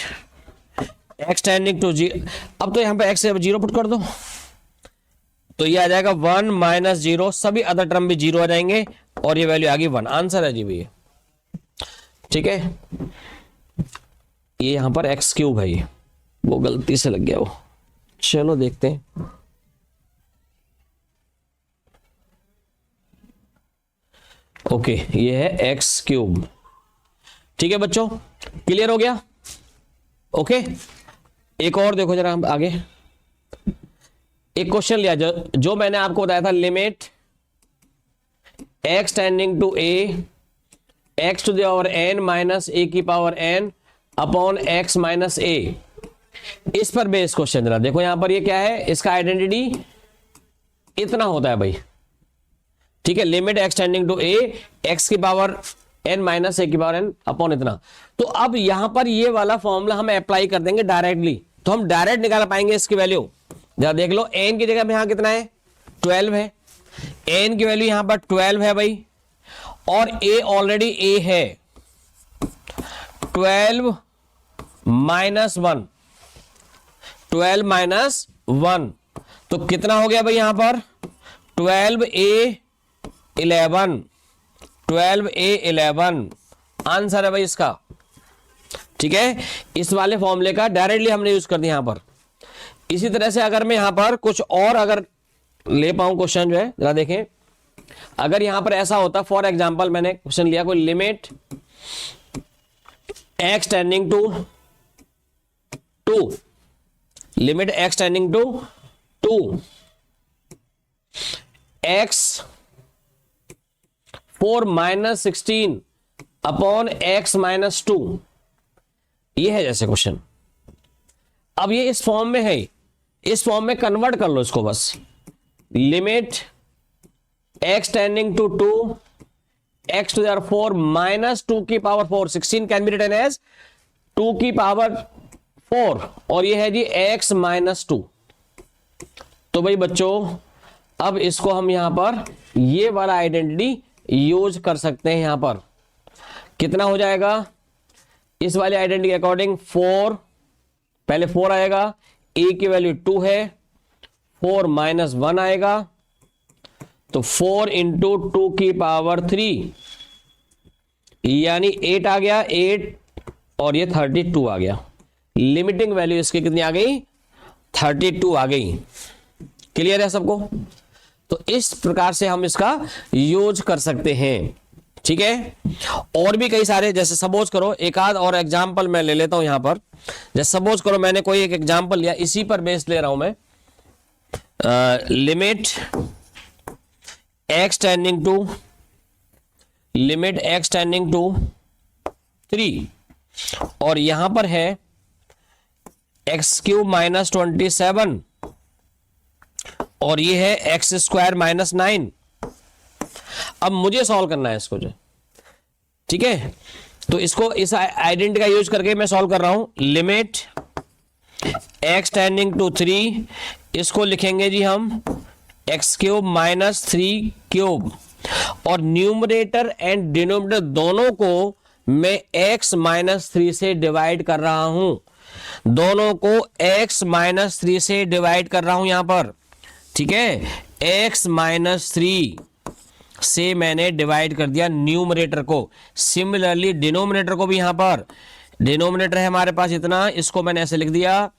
x टेंडिंग टू 0, अब तो यहां पे x से 0 पुट कर दो, तो ये आ जाएगा 1 माइनस 0, सभी अदर टर्म भी 0 आ जाएंगे, और ये वैल्यू आ गई 1, आंसर है जी भैया, ठीक है। ये यहां पर एक्स क्यूब है, वो गलती से लग गया वो, चलो देखते हैं। ओके, ये है एक्स क्यूब, ठीक है बच्चों, क्लियर हो गया। ओके, एक और देखो जरा, हम आगे एक क्वेश्चन लिया जो मैंने आपको बताया था, limit x tending to a x to the power n minus a की power n upon x minus a। इस पर बेस क्वेश्चन जरा देखो, यहां पर ये क्या है, इसका आइडेंटिटी इतना होता है भाई, ठीक है, limit x tending to a x की पावर n माइनस a की पावर n अपॉन इतना। तो अब यहां पर ये वाला फॉर्मूला हम अप्लाई कर देंगे डायरेक्टली, तो हम डायरेक्ट निकाल पाएंगे इसकी वैल्यू। जरा देख लो, n की जगह में यहां कितना है, 12 है, n की वैल्यू यहां पर 12 है भाई, और a ऑलरेडी a है, 12 माइनस 1, 12 माइनस 1, तो कितना हो गया भाई यहां पर, 12a 11, 12a 11 आंसर है भाई इसका। ठीक है, इस वाले फॉर्मूले का डायरेक्टली हमने यूज कर दिया यहां पर। इसी तरह से अगर मैं यहां पर कुछ और अगर ले पाऊं क्वेश्चन जो है, जरा देखें, अगर यहां पर ऐसा होता, फॉर एग्जांपल मैंने क्वेश्चन लिया कोई limit x tending to 2, limit x tending to 2, x 4 - 16 upon x - 2, ये है जैसे क्वेश्चन। अब ये इस फॉर्म में है, इस फॉर्म में कन्वर्ट कर लो इसको बस। Limit x tending to 2, x to the 4 minus 2 की power 4, 16 can be written as 2 की पावर 4, और ये है जी x - 2। तो भाई बच्चों अब इसको हम यहां पर ये वाला आइडेंटिटी यूज कर सकते हैं। यहां पर कितना हो जाएगा, इस वाले आइडेंटिटी के अकॉर्डिंग 4, पहले 4 आएगा, a की वैल्यू 2 है, 4 - 1 आएगा, तो 4 × 2 की पावर 3 यानी 8 आ गया, 8 और ये 32 आ गया। लिमिटिंग वैल्यू इसकी कितनी आ गई, 32 आ गई। क्लियर है सबको? तो इस प्रकार से हम इसका यूज कर सकते हैं। ठीक है, और भी कई सारे, जैसे सपोज करो एक आध और एग्जाम्पल मैं ले लेता हूं यहां पर। जैसे सपोज करो मैंने कोई एक एग्जाम्पल लिया, इसी पर बेस ले रहा हूं मैं। Limit x tending to, limit x tending to 3, और यहां पर है x³ - 27, और ये है x² - 9। अब मुझे सॉल्व करना है इसको जो, ठीक है, तो इसको इस आइडेंटिटी का यूज करके मैं सॉल्व कर रहा हूं। लिमिट x टेंडिंग टू 3, इसको लिखेंगे जी हम x³ - 3³, और न्यूमरेटर एंड डिनोमिनेटर दोनों को मैं x - 3 से डिवाइड कर रहा हूं, दोनों को x - 3 से डिवाइड कर रहा हूं यहां पर। ठीक है, x - 3 से मैंने डिवाइड कर दिया न्यूमरेटर को। सिमिलरली डिनोमिनेटर को भी यहां पर, डिनोमिनेटर है हमारे पास इतना, इसको मैंने ऐसे लिख दिया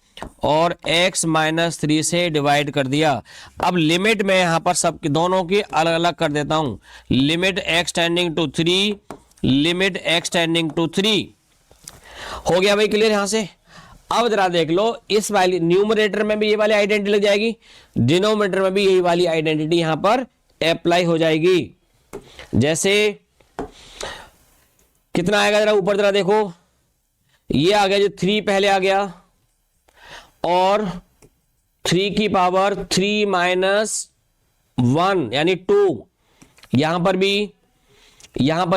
और x - 3 से डिवाइड कर दिया। अब लिमिट में यहां पर सब दोनों की अलग अलग कर देता हूं। Limit x tending to 3, limit x tending to 3 हो गया भाई। क्लियर यहां से? अब जरा देख लो, इस वाली न्यूमरेटर में भी ये वाली आइडेंटिटी लग जाएगी, डिनोमिनेटर में भी यही वाली आइडेंटिटी यहां पर अप्लाई हो जाएगी। जैसे कितना आएगा, जरा ऊपर जरा देखो, ये आ गया जो 3 पहले आ गया, और 3 की पावर 3 - 1 यानी 2। यहां पर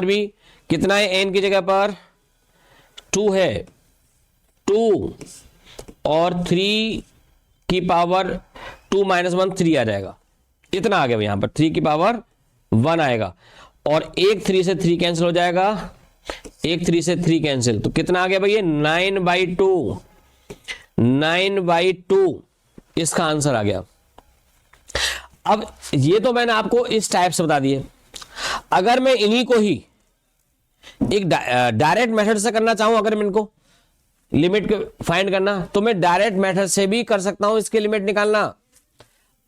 भी कितना है, n की जगह पर 2 है, 2 और 3 की पावर 2 - 1 3 आ जाएगा। इतना आ गया यहां पर 3 की पावर 1 आएगा, और एक 3 से 3 कैंसिल हो जाएगा, एक 3 से 3 कैंसिल, तो कितना आ गया भैया 9/2, 9/2 इसका आंसर आ गया। अब ये तो मैंने आपको इस टाइप से बता दिए। अगर मैं इन्हीं को ही एक डायरेक्ट मेथड से करना चाहूं, अगर मैं इनको लिमिट फाइंड करना, तो मैं डायरेक्ट मेथड से भी कर सकता हूं इसकी लिमिट निकालना।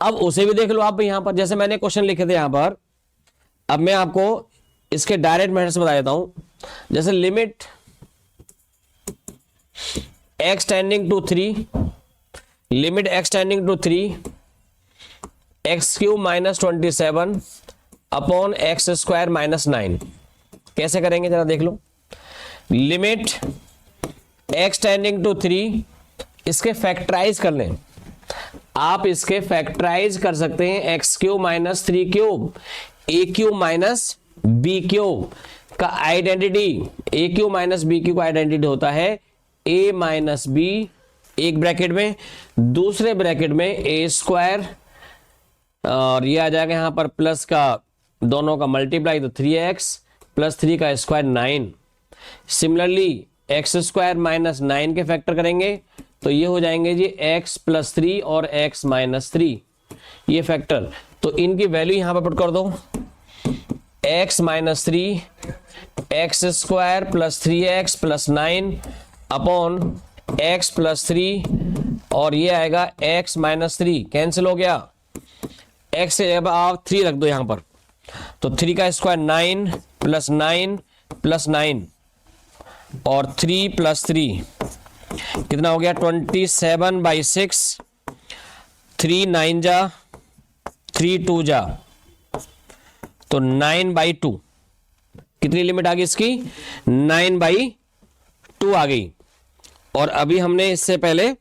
अब उसे भी देख लो आप यहां पर, जैसे मैंने क्वेश्चन लिखे थे यहां पर, अब मैं आपको इसके डायरेक्ट मेथड से बता देता हूं। जैसे limit x tending to 3, limit x tending to 3, x³ - 27 अपॉन x² - 9। कैसे करेंगे जरा देख लो। लिमिट x टेंडिंग टू 3, इसके फैक्टराइज कर लें आप, इसके फैक्टराइज कर सकते हैं। x³ - 3³ a³ - b³ का आइडेंटिटी, a³ - b³ का आइडेंटिटी होता है a - b, एक ब्रैकेट में, दूसरे ब्रैकेट में a², और ये आ जाएगा यहां पर प्लस का दोनों का मल्टीप्लाई, तो 3x + 3 का स्क्वायर 9। सिमिलरली x² - 9 के फैक्टर करेंगे तो ये हो जाएंगे जी x + 3 और x - 3, ये फैक्टर। तो इनकी वैल्यू यहां पर पुट कर दो, x - 3 x square plus 3x plus 9 upon x plus 3 और ये आएगा x माइनस 3, कैंसिल हो गया। x से अब आप 3 रख दो यहां पर, तो 3 का स्क्वायर 9 प्लस 9 प्लस 9 और 3 प्लस 3 कितना हो गया 27/6, 3 9 जा 3 2 जा तो 9/2, कितनी लिमिट आ गई इसकी 9/2 आ गई। और अभी हमने इससे पहले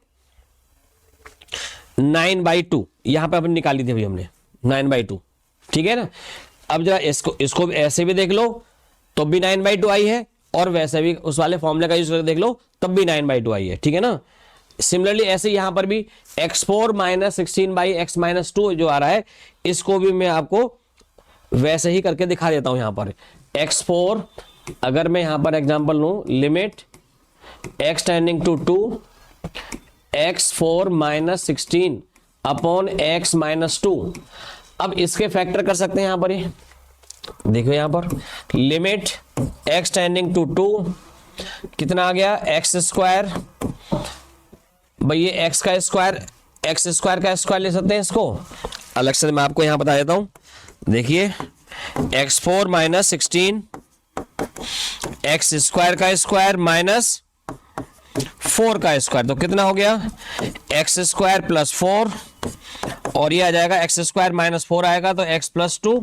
9/2 यहां पे अपन निकाली थी, अभी हमने 9/2, ठीक है ना। अब जरा इसको ऐसे भी देख लो तो भी 9/2 आई है, और वैसे भी उस वाले फॉर्मूले का यूज करके देख लो तब भी 9/2 आई है, ठीक है ना। सिमिलरली ऐसे यहां पर भी x4 माइनस 16/x माइनस 2 जो आ रहा है, इसको भी मैं आपको वैसे ही करके दिखा देता हूं। यहां पर x4 अगर मैं यहां पर एग्जांपल लूं, limit x tending to 2 x4 minus 16 upon x minus 2। अब इसके फैक्टर कर सकते हैं यहां पर, ये देखो यहां पर लिमिट x टेंडिंग टू 2 कितना आ गया एक्स स्क्वायर, भाई ये एक्स का स्क्वायर, एक्स स्क्वायर का स्क्वायर ले सकते हैं, इसको अलग से मैं आपको यहां बता देता हूं। देखिए x4 माइनस 16 एक्स स्क्वायर का स्क्वायर माइनस 4 का स्क्वायर, तो कितना हो गया एक्स स्क्वायर प्लस 4 और ये आ जाएगा एक्स स्क्वायर माइनस 4 आएगा तो x प्लस 2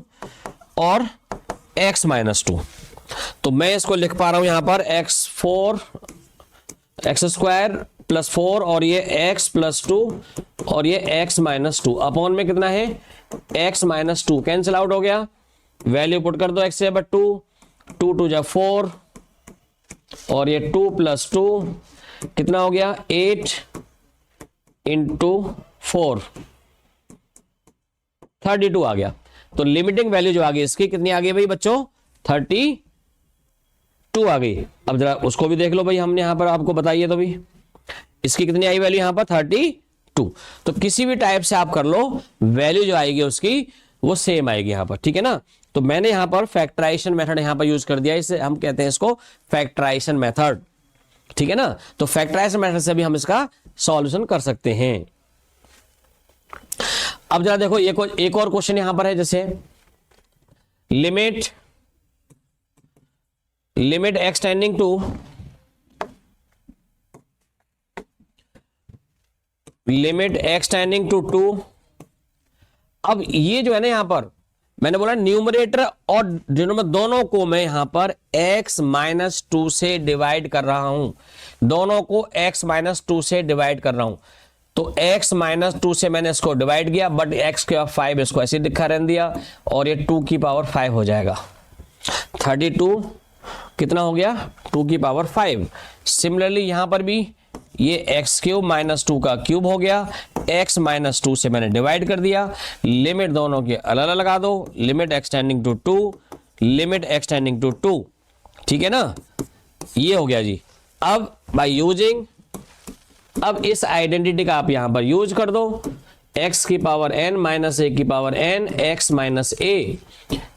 और x माइनस 2। तो मैं इसको लिख पा रहा हूं यहां पर एक्स स्क्वायर प्लस 4 और ये x प्लस 2 और ये x माइनस 2 अपॉन में कितना है x माइनस 2, कैंसिल आउट हो गया, वैल्यू पुट कर दो x से 2 2 2 जा 4 और ये 2 प्लस 2 कितना हो गया 8 इंटू 4 32 आ गया। तो लिमिटिंग वैल्यू जो आ गई इसकी कितनी आ गई भाई बच्चों 32 आ गई। अब जरा उसको भी देख लो भाई, हमने यहां पर आपको बताइए तो भी इसकी कितनी आई वैल्यू यहां पर 32। तो किसी भी टाइप से आप कर लो, वैल्यू जो आएगी उसकी वो सेम आएगी यहां पर, ठीक है ना। तो मैंने यहां पर फैक्टराइजेशन मेथड यहां पर यूज कर दिया, इसे हम कहते हैं इसको फैक्टराइजेशन मेथड, ठीक है ना। तो फैक्टराइजेशन मेथड से भी हम इसका सॉल्यूशन कर सकते हैं। अब जरा देखो एक और क्वेश्चन यहां पर है, जैसे limit x tending to limit x tending to 2। अब ये जो है ना यहां पर मैंने बोला न्यूमरेटर और डिनोमिनेटर दोनों को मैं यहां पर x माइनस 2 से डिवाइड कर रहा हूं, दोनों को x माइनस 2 से डिवाइड कर रहा हूं। तो x माइनस 2 से मैंने इसको डिवाइड किया, बट x के 5 इसको ऐसे दिखा रहने दिया और ये 2 की पावर 5 हो जाएगा। 32 कितना हो गया 2 की पावर 5। सिमिलरली यहां पर भी ये x क्यूब माइनस 2 का क्यूब हो गया, x माइनस 2 से मैंने डिवाइड कर दिया, लिमिट दोनों के अलग अलग लगा दो, limit x tending to 2 limit x tending to 2, ठीक है ना। ये हो गया जी। अब बाय यूजिंग, अब इस आइडेंटिटी का आप यहां पर यूज कर दो, x की पावर n माइनस a की power n x minus a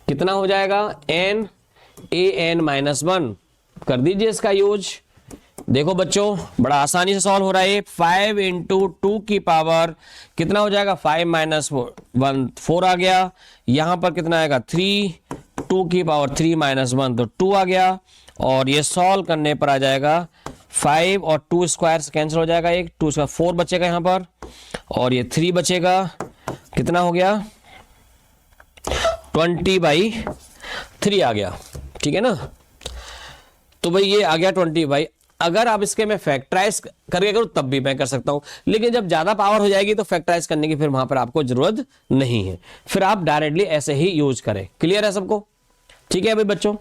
कितना हो जाएगा n a n माइनस 1, कर दीजिए इसका यूज। देखो बच्चों बड़ा आसानी से सॉल्व हो रहा है। 5 इंटू 2 की पावर कितना हो जाएगा 5 माइनस 1 4 आ गया, यहां पर कितना आएगा 3 2 की पावर 3 माइनस 1 तो 2 आ गया, और ये सॉल्व करने पर आ जाएगा 5 और 2 स्क्वायर से कैंसिल हो जाएगा, एक 2 स्क्वायर 4 बचेगा यहां पर, और ये 3 बचेगा, कितना हो गया 20/3 आ गया, ठीक है ना। तो भाई ये आ गया 20 अगर आप इसके मैं फैक्टराइज करके करूं तब भी मैं कर सकता हूं, लेकिन जब ज्यादा पावर हो जाएगी तो फैक्टराइज करने की फिर वहां पर आपको जरूरत नहीं है, फिर आप डायरेक्टली ऐसे ही यूज करें। क्लियर है सबको, ठीक है भाई बच्चों।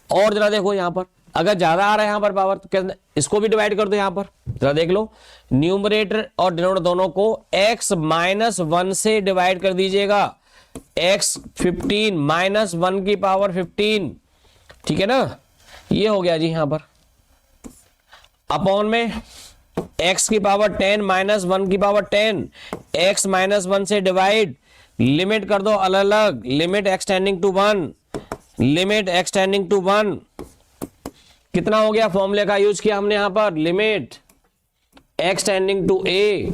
और जरा देखो यहां पर अगर ज्यादा आ रहा है यहां पर पावर तो इसको भी डिवाइड कर दो, यहां पर जरा देख लो, न्यूमरेटर और डिनोमिनेटर दोनों को x माइनस 1 से डिवाइड कर दीजिएगा, x 15 माइनस 1 की पावर 15, ठीक है ना। ये हो गया जी यहां पर, अपॉन में x की पावर 10 माइनस 1 की पावर 10, x माइनस 1 से डिवाइड, लिमिट कर दो अलग अलग, limit x tending to 1 limit x tending to 1 कितना हो गया, फॉर्मूले का यूज किया हमने यहां पर, limit x tending to a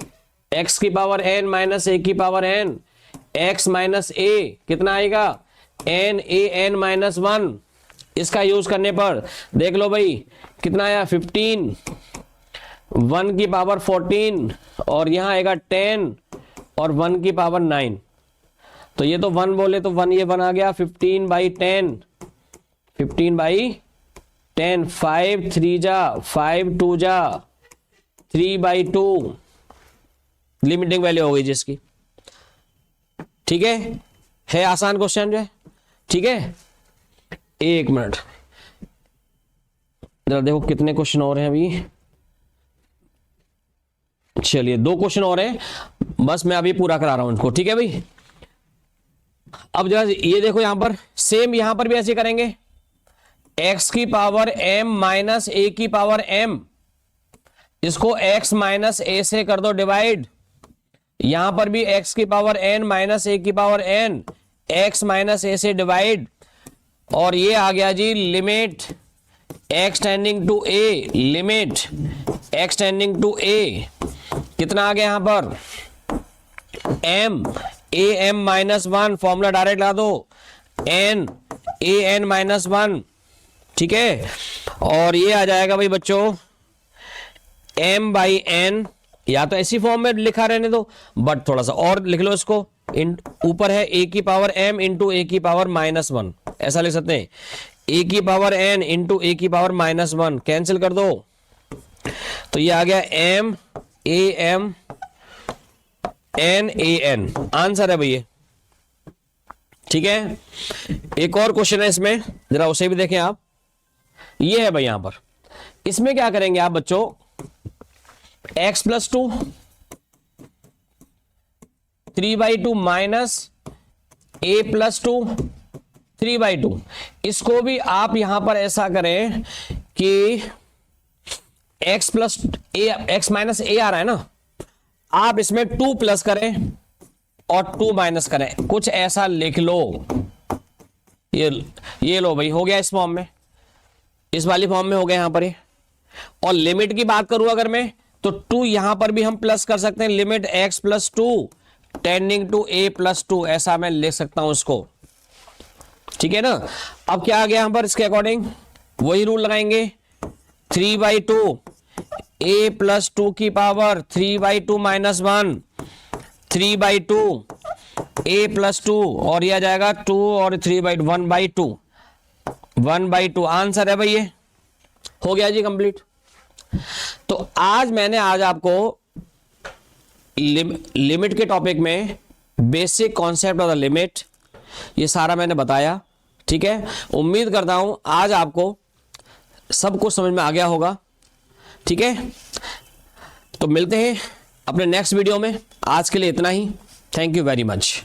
x की पावर एन माइनस ए की power n x minus a कितना आएगा, एन ए एन माइनस 1। इसका यूज करने पर देख लो भाई कितना आया 15, 1 की पावर 14 और यहां आएगा 10 और 1 की पावर 9। तो ये तो 1 बोले तो 1 ये 1 आ गया, 15/10 15/10 5 3 जा 5 2 जा 3/2 लिमिटिंग वैल्यू हो गई जिसकी। ठीक है आसान क्वेश्चन जो है। ठीक है, एक मिनट जरा देखो कितने क्वेश्चन और हैं अभी। चलिए 2 क्वेश्चन और हैं, बस मैं अभी पूरा करा रहा हूं इनको। ठीक है भाई, अब जो ये देखो यहां पर सेम, यहां पर भी ऐसे करेंगे, x की पावर m माइनस a की पावर m, इसको x माइनस a से कर दो डिवाइड। यहां पर भी x की पावर n माइनस a की power n x minus a से डिवाइड। और ये आ गया जी limit x tending to a, limit x tending to a कितना आ गया यहां पर, m a m minus 1, formula direct ला दो, n a n माइनस 1। ठीक है, और ये आ जाएगा भाई बच्चों m/n, या तो ऐसी फॉर्म में लिखा रहने दो बट थोड़ा सा और लिख लो इसको, ऊपर है a की पावर m इंटू a की पावर -1, ऐसा लिख सकते हैं, a की पावर n इंटू a की पावर -1 कैंसिल कर दो, तो ये आ गया m a m n a n, answer है भैया। ठीक है, एक और क्वेश्चन है इसमें, जरा उसे भी देखें आप। ये है भाई यहां पर, इसमें क्या करेंगे आप बच्चों, x + 2 3/2 माइनस a + 2 3/2, इसको भी आप यहां पर ऐसा करें कि x + a, x minus a आ रहा है ना, आप इसमें 2 प्लस करें और 2 माइनस करें, कुछ ऐसा लिख लो। ये लो भाई, हो गया इस फॉर्म में, इस वाली फॉर्म में हो गया यहां पर ये। और लिमिट की बात करूं अगर मैं, तो 2 यहां पर भी हम प्लस कर सकते हैं, limit x + 2 tending to a + 2, ऐसा मैं लिख सकता हूं इसको। ठीक है ना, अब क्या आ गया यहां पर, इसके अकॉर्डिंग वही रूल लगाएंगे, 3/2 a + 2 की पावर 3/2 - 1 3/2 a + 2, और यह आ जाएगा 2 और 3/1/2 1/2, आंसर है भाई ये, हो गया जी कंप्लीट। तो आज आपको लिमिट के टॉपिक में basic concept of the limit ये सारा मैंने बताया। ठीक है, उम्मीद करता हूं आज आपको सब कुछ समझ में आ गया होगा। ठीक है, तो मिलते हैं अपने नेक्स्ट वीडियो में, आज के लिए इतना ही। Thank you very much.